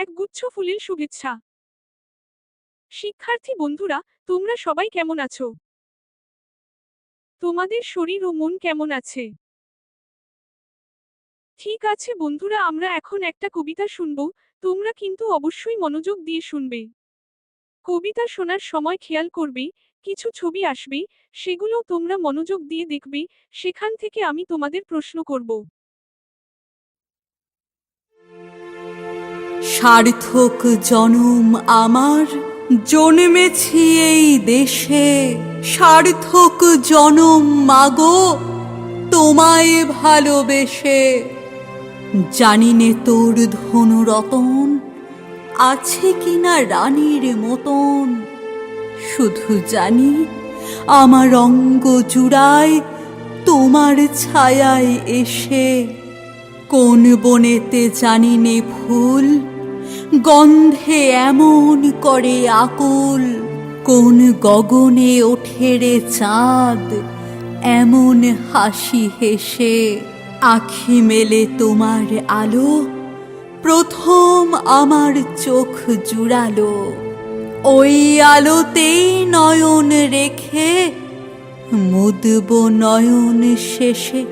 এক গুচ্ছ ফুলের শুভেচ্ছা। শিক্ষার্থী বন্ধুরা, তোমরা সবাই কেমন আছো? তোমাদের শরীর ও মন কেমন আছে? ঠিক আছে বন্ধুরা, আমরা এখন একটা কবিতা শুনব। তোমরা কিন্তু অবশ্যই মনোযোগ দিয়ে শুনবে। কবিতা শোনার সময় খেয়াল করবে, কিছু ছবি আসবে, সেগুলো তোমরা মনোযোগ দিয়ে দেখবে, সেখান থেকে আমি তোমাদের প্রশ্ন করব। সার্থক জনম আমার, জন্মেছি এই দেশে। সার্থক জনম মাগো, তোমায় ভালোবেসে। জানি নে তোর ধনুরতন আছে কিনা রানীর মতন। শুধু জানি আমার অঙ্গ জুড়ায় তোমার ছায়ায় এসে। কোন বনেতে জানি নে ফুল গন্ধে এমন করে আকুল। কোন গগনে ওঠে রে চাঁদ এমন হাসি হেসে। আখি মেলে তোমার আলো, প্রথম আমার চোখ জুড়ালো। ওই আলোতেই নয়ন রেখে মুদব নয়ন শেষে।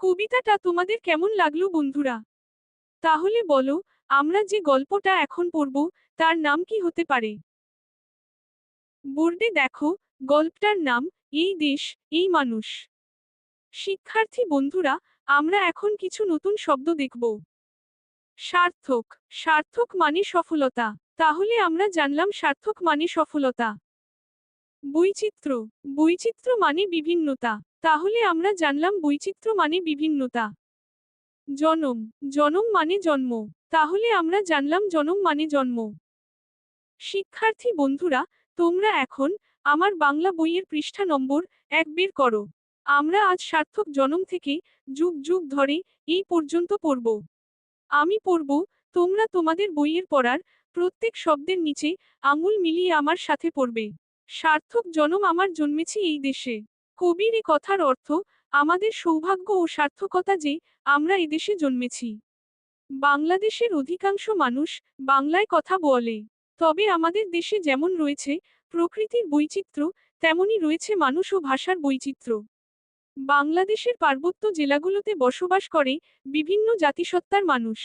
কবিতাটা তোমাদের কেমন লাগলো বন্ধুরা? তাহলে বলো, আমরা যে গল্পটা এখন পড়ব, তার নাম কি হতে পারে? বোর্ডে দেখো, গল্পটার নাম এই দেশ, এই মানুষ। শিক্ষার্থী বন্ধুরা, আমরা এখন কিছু নতুন শব্দ দেখব। সার্থক। সার্থক মানে সফলতা। তাহলে আমরা জানলাম সার্থক মানে সফলতা। বৈচিত্র্য। বৈচিত্র্য মানে বিভিন্নতা। তাহলে আমরা জানলাম বৈচিত্র্য মানে বিভিন্নতা। জনম। জনম মানে জন্ম। তাহলে আমরা জানলাম জনম মানে জন্ম। শিক্ষার্থী বন্ধুরা, তোমরা এখন আমার বাংলা বইয়ের পৃষ্ঠা নম্বর 1 বের করো। আমরা আজ সার্থক জনম থেকে যুগ যুগ ধরে এই পর্যন্ত পড়ব। আমি পড়ব, তোমরা তোমাদের বইয়ের পড়ার প্রত্যেক শব্দের নিচে আঙুল মিলিয়ে আমার সাথে পড়বে। সার্থক জনম আমার জন্মেছি এই দেশে। কবির এ কথার অর্থ, আমাদের সৌভাগ্য ও সার্থকতা যে আমরা এদেশে জন্মেছি। বাংলাদেশের অধিকাংশ মানুষ বাংলায় কথা বলে। তবে আমাদের দেশে যেমন রয়েছে প্রকৃতির বৈচিত্র্য, তেমনই রয়েছে মানুষ ও ভাষার বৈচিত্র্য। বাংলাদেশের পার্বত্য জেলাগুলোতে বসবাস করে বিভিন্ন জাতিসত্তার মানুষ।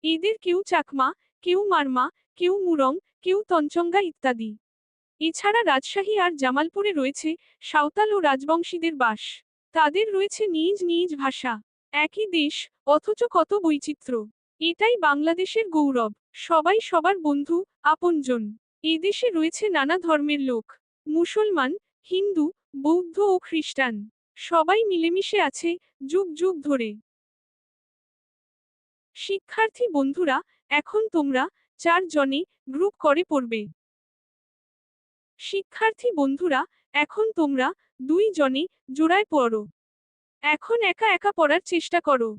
এদের কেউ চাকমা, কেউ মারমা, কেউ মুরং, কেউ তঞ্চঙ্গা ইত্যাদি। এছাড়া রাজশাহী আর জামালপুরে রয়েছে সাঁওতাল ও রাজবংশীদের বাস। তাদের রয়েছে নিজ নিজ ভাষা। একই দেশ, অথচ কত বৈচিত্র্য। এটাই বাংলাদেশের গৌরব। সবাই সবার বন্ধু, আপনজন। এদেশে রয়েছে নানা ধর্মের লোক। মুসলমান, হিন্দু, বৌদ্ধ ও খ্রিস্টান। সবাই মিলেমিশে আছে যুগ যুগ ধরে। শিক্ষার্থী বন্ধুরা, এখন তোমরা 4 জনে গ্রুপ করে পড়বে। শিক্ষার্থী বন্ধুরা, এখন তোমরা 2 জনে জোড়ায় পড়ো। এখন একা একা পড়ার চেষ্টা করো।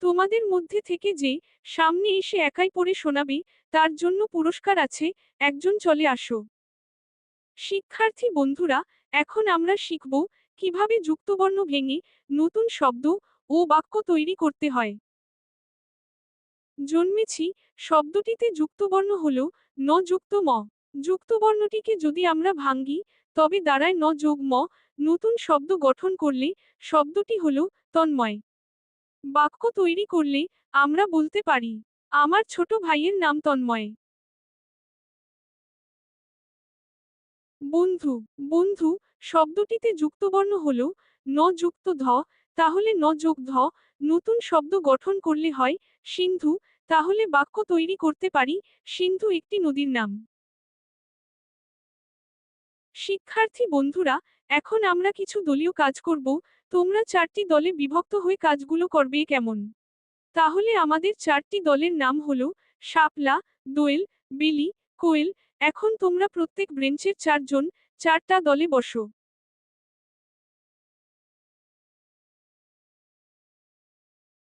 তোমাদের মধ্যে থেকে যে সামনে এসে একাই পড়ে শোনাবে, তার জন্য পুরস্কার আছে, একজন চলে আসো। শিক্ষার্থী বন্ধুরা, এখন আমরা শিখব কিভাবে যুক্তবর্ণ ভেঙে নতুন শব্দ ও বাক্য তৈরি করতে হয়। জন্মেছি শব্দটিতে যুক্তবর্ণ হল ন যুক্ত ম। যুক্তবর্ণটিকে যদি আমরা ভাঙ্গি, তবে দাঁড়ায় ন যোগ ম। নতুন শব্দ গঠন করলে শব্দটি হল তন্ময়। বাক্য তৈরি করলে আমরা বলতে পারি, আমার ছোট ভাইয়ের নাম তন্ময়। বন্ধু। বন্ধু শব্দটিতে যুক্তবর্ণ হল ন যুক্ত ধ, তাহলে ন যোগ ধ। নতুন শব্দ গঠন করলে হয় সিন্ধু, তাহলে বাক্য তৈরি করতে পারি, সিন্ধু একটি নদীর নাম। শিক্ষার্থী বন্ধুরা, এখন আমরা কিছু দলীয় কাজ করব। তোমরা 4টি দলে বিভক্ত হয়ে কাজগুলো করবে কেমন? তাহলে আমাদের 4টি দলের নাম হলো শাপলা, দোয়েল, বেলি, কোয়েল। এখন তোমরা প্রত্যেক ব্রেঞ্চের 4 জন 4টা দলে বসো।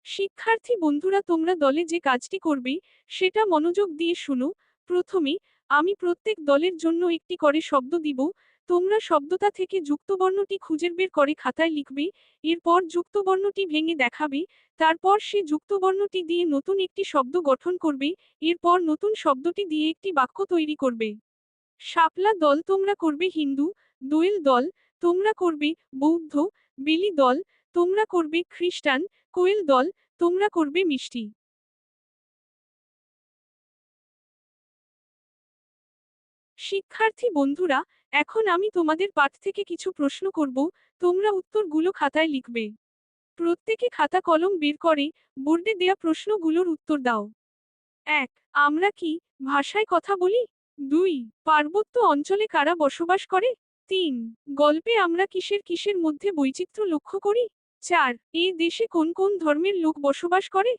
শিক্ষার্থী বন্ধুরা, তোমরা দলে যে কাজটি করবে সেটা মনোযোগ দিয়ে শুনো। প্রথমে আমি প্রত্যেক দলের জন্য একটি করে শব্দ দিব, তোমরা শব্দটা থেকে যুক্তবর্ণটি খুঁজে বের করে খাতায় লিখবে, এরপর যুক্তবর্ণটি ভেঙে দেখাবে, তারপর সে যুক্তবর্ণটি দিয়ে নতুন একটি শব্দ গঠন করবে, এরপর নতুন শব্দটি দিয়ে একটি বাক্য তৈরি করবে। শাপলা দল তোমরা করবে হিন্দু, দোয়েল দল তোমরা করবে বৌদ্ধ, বেলি দল তোমরা করবে খ্রিস্টান, কোয়েল দল তোমরা করবে মিষ্টি। শিক্ষার্থী বন্ধুরা, এখন আমি তোমাদের পাঠ থেকে কিছু প্রশ্ন করব, তোমরা উত্তরগুলো খাতায় লিখবে। প্রত্যেকে খাতা কলম বের করে বোর্ডে দেয়া প্রশ্নগুলোর উত্তর দাও। 1. আমরা কি ভাষায় কথা বলি? 2. পার্বত্য অঞ্চলে কারা বসবাস করে? 3. গল্পে আমরা কিসের কিসের মধ্যে বৈচিত্র্য লক্ষ্য করি? 4. এই দেশে কোন কোন ধর্মের লোক বসবাস করে?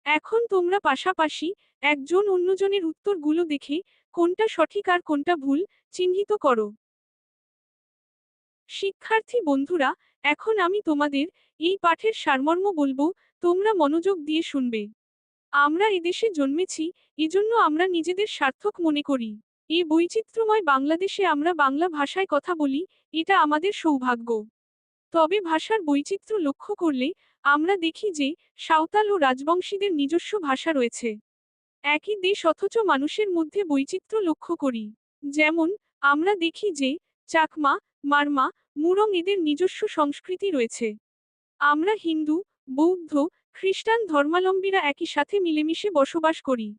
এখন তোমরা পাশাপাশি একজন অন্যজনের উত্তরগুলো দেখে কোনটা সঠিক আর কোনটা ভুল চিহ্নিত করো। শিক্ষার্থী বন্ধুরা, এখন আমি তোমাদের এই পাঠের সারমর্ম বলবো, তোমরা মনোযোগ দিয়ে শুনবে। আমরা এদেশে জন্মেছি, এজন্য আমরা নিজেদের সার্থক মনে করি। এই বৈচিত্র্যময় বাংলাদেশে আমরা বাংলা ভাষায় কথা বলি, এটা আমাদের সৌভাগ্য। তবে ভাষার বৈচিত্র্য লক্ষ্য করলে আমরা দেখি যে সাঁওতাল ও রাজবংশীদের নিজস্ব ভাষা রয়েছে। একই দেশ অথচ মানুষের মধ্যে বৈচিত্র্য লক্ষ্য করি। যেমন, আমরা দেখি যে চাকমা, মারমা, মুরং এদের নিজস্ব সংস্কৃতি রয়েছে। আমরা হিন্দু, বৌদ্ধ, খ্রিস্টান ধর্মাবলম্বীরা একই সাথে মিলেমিশে বসবাস করি।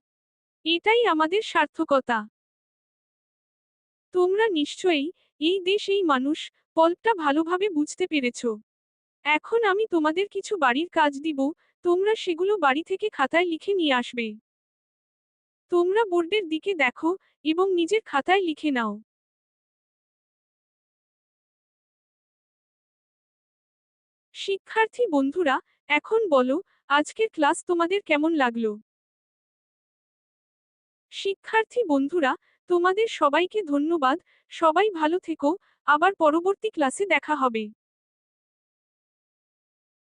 এটাই আমাদের সার্থকতা। তোমরা নিশ্চয়ই এই দেশ এই মানুষ গল্পটা ভালোভাবে বুঝতে পেরেছ। এখন আমি তোমাদের কিছু বাড়ির কাজ দিব, তোমরা সেগুলো বাড়ি থেকে খাতায় লিখে নিয়ে আসবে। তোমরা বোর্ডের দিকে দেখো এবং নিজের খাতায় লিখে নাও। শিক্ষার্থী বন্ধুরা, এখন বলো, আজকের ক্লাস তোমাদের কেমন লাগলো? শিক্ষার্থী বন্ধুরা, তোমাদের সবাইকে ধন্যবাদ, সবাই ভালো থেকো, আবার পরবর্তী ক্লাসে দেখা হবে।